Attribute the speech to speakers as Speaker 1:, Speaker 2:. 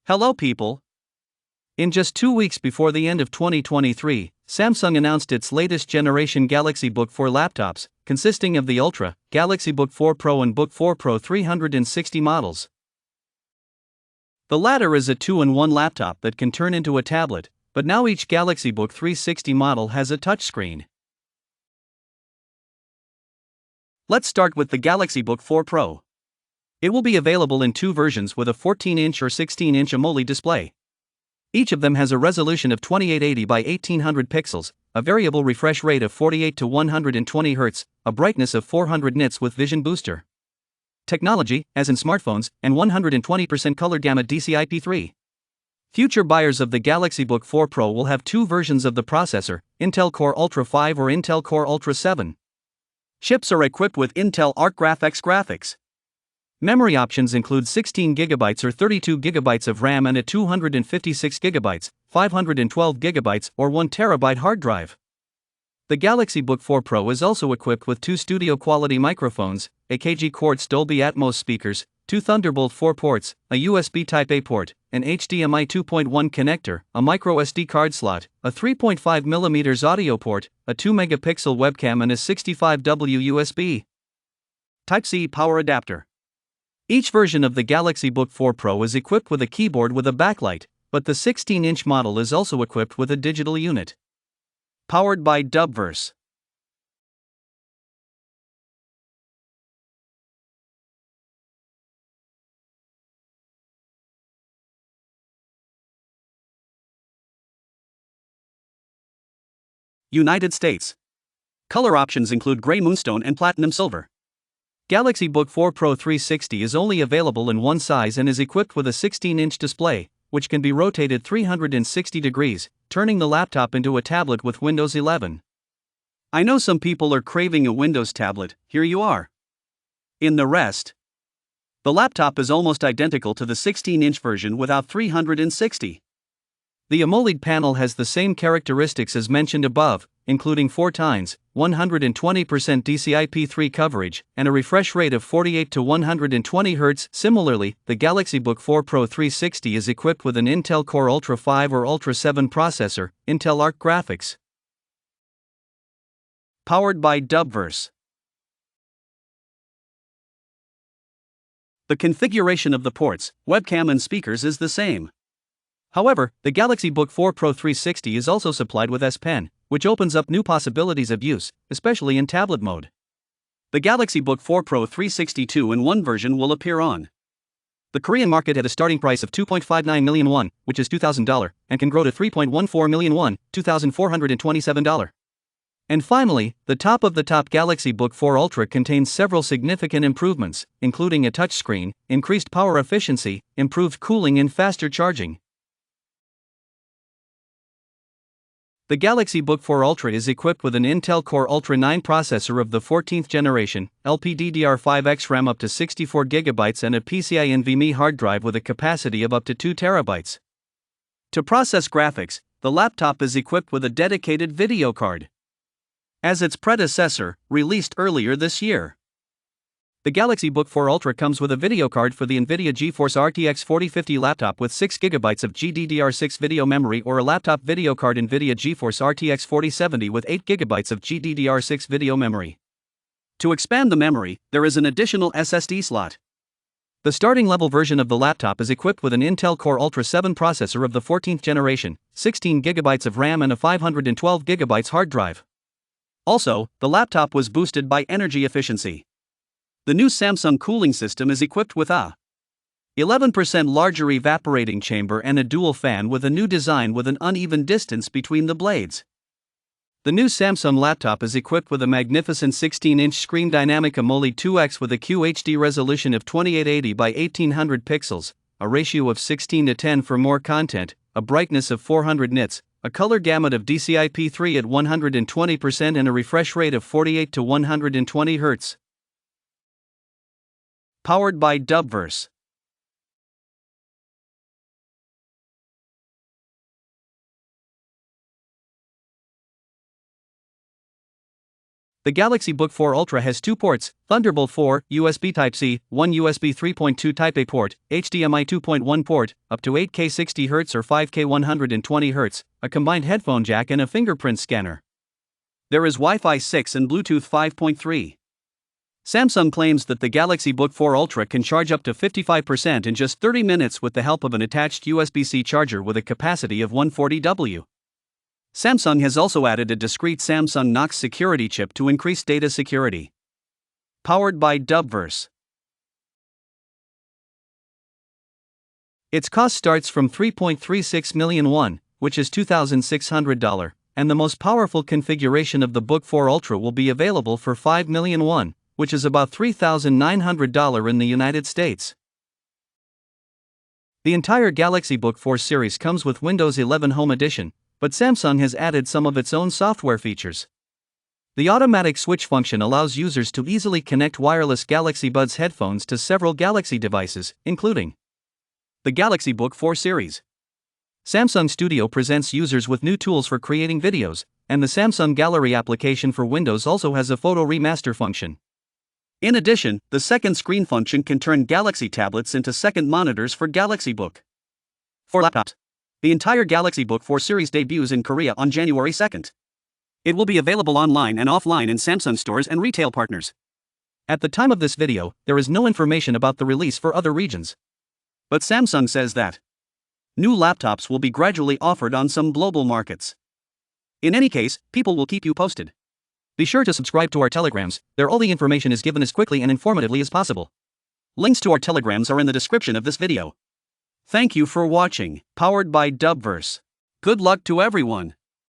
Speaker 1: Hello people! In just 2 weeks before the end of 2023, Samsung announced its latest generation Galaxy Book 4 laptops, consisting of the Ultra, Galaxy Book 4 Pro and Book 4 Pro 360 models. The latter is a 2-in-1 laptop that can turn into a tablet, but now each Galaxy Book 360 model has a touchscreen. Let's start with the Galaxy Book 4 Pro. It will be available in two versions with a 14-inch or 16-inch AMOLED display. Each of them has a resolution of 2880 by 1800 pixels, a variable refresh rate of 48 to 120 Hz, a brightness of 400 nits with Vision Booster technology, as in smartphones, and 120% color gamut DCI-P3. Future buyers of the Galaxy Book 4 Pro will have two versions of the processor, Intel Core Ultra 5 or Intel Core Ultra 7. Chips are equipped with Intel Arc Graphics graphics. Memory options include 16GB or 32GB of RAM and a 256GB, 512GB or 1TB hard drive. The Galaxy Book 4 Pro is also equipped with two studio-quality microphones, AKG Quartz Dolby Atmos speakers, two Thunderbolt 4 ports, a USB Type-A port, an HDMI 2.1 connector, a microSD card slot, a 3.5mm audio port, a 2-megapixel webcam and a 65W USB Type-C power adapter. Each version of the Galaxy Book 4 Pro is equipped with a keyboard with a backlight, but the 16-inch model is also equipped with a digital unit. Powered by Dubverse. United States. Color options include gray moonstone and platinum silver. Galaxy Book 4 Pro 360 is only available in one size and is equipped with a 16-inch display, which can be rotated 360 degrees, turning the laptop into a tablet with Windows 11. I know some people are craving a Windows tablet, here you are. In the rest, the laptop is almost identical to the 16-inch version without 360. The AMOLED panel has the same characteristics as mentioned above, including 4x 120% DCI-P3 coverage and a refresh rate of 48 to 120 Hz. Similarly, the Galaxy Book 4 Pro 360 is equipped with an Intel Core Ultra 5 or Ultra 7 processor, Intel Arc Graphics. Powered by Dubverse. The configuration of the ports, webcam and speakers is the same. However, the Galaxy Book 4 Pro 360 is also supplied with S Pen, which opens up new possibilities of use, especially in tablet mode. The Galaxy Book 4 Pro 360 2-in-1 version will appear on the Korean market at a starting price of 2.59 million won, which is $2,000, and can grow to 3.14 million won, $2,427. And finally, the top Galaxy Book 4 Ultra contains several significant improvements, including a touchscreen, increased power efficiency, improved cooling and faster charging. The Galaxy Book 4 Ultra is equipped with an Intel Core Ultra 9 processor of the 14th generation, LPDDR5X RAM up to 64GB and a PCIe NVMe hard drive with a capacity of up to 2TB. To process graphics, the laptop is equipped with a dedicated video card. As its predecessor, released earlier this year. The Galaxy Book 4 Ultra comes with a video card for the NVIDIA GeForce RTX 4050 laptop with 6GB of GDDR6 video memory or a laptop video card NVIDIA GeForce RTX 4070 with 8GB of GDDR6 video memory. To expand the memory, there is an additional SSD slot. The starting level version of the laptop is equipped with an Intel Core Ultra 7 processor of the 14th generation, 16GB of RAM and a 512GB hard drive. Also, the laptop was boosted by energy efficiency. The new Samsung cooling system is equipped with a 11% larger evaporating chamber and a dual fan with a new design with an uneven distance between the blades. The new Samsung laptop is equipped with a magnificent 16-inch screen dynamic AMOLED 2X with a QHD resolution of 2880 by 1800 pixels, a ratio of 16:10 for more content, a brightness of 400 nits, a color gamut of DCI-P3 at 120% and a refresh rate of 48 to 120 Hz. Powered by Dubverse. The Galaxy Book 4 Ultra has two ports: Thunderbolt 4, USB Type-C, one USB 3.2 Type-A port, HDMI 2.1 port, up to 8K 60Hz or 5K 120Hz, a combined headphone jack and a fingerprint scanner. There is Wi-Fi 6 and Bluetooth 5.3. Samsung claims that the Galaxy Book 4 Ultra can charge up to 55% in just 30 minutes with the help of an attached USB-C charger with a capacity of 140W. Samsung has also added a discrete Samsung Knox security chip to increase data security. Powered by Dubverse. Its cost starts from 3.36 million won, which is $2,600, and the most powerful configuration of the Book 4 Ultra will be available for 5 million won, which is about $3,900 in the United States. The entire Galaxy Book 4 series comes with Windows 11 Home Edition, but Samsung has added some of its own software features. The automatic switch function allows users to easily connect wireless Galaxy Buds headphones to several Galaxy devices, including the Galaxy Book 4 series. Samsung Studio presents users with new tools for creating videos, and the Samsung Gallery application for Windows also has a photo remaster function. In addition, the second screen function can turn Galaxy tablets into second monitors for Galaxy Book 4 laptops. The entire Galaxy Book 4 series debuts in Korea on January 2nd. It will be available online and offline in Samsung stores and retail partners. At the time of this video, there is no information about the release for other regions. But Samsung says that new laptops will be gradually offered on some global markets. In any case, people will keep you posted. Be sure to subscribe to our telegrams, there all the information is given as quickly and informatively as possible. Links to our telegrams are in the description of this video. Thank you for watching, powered by Dubverse. Good luck to everyone.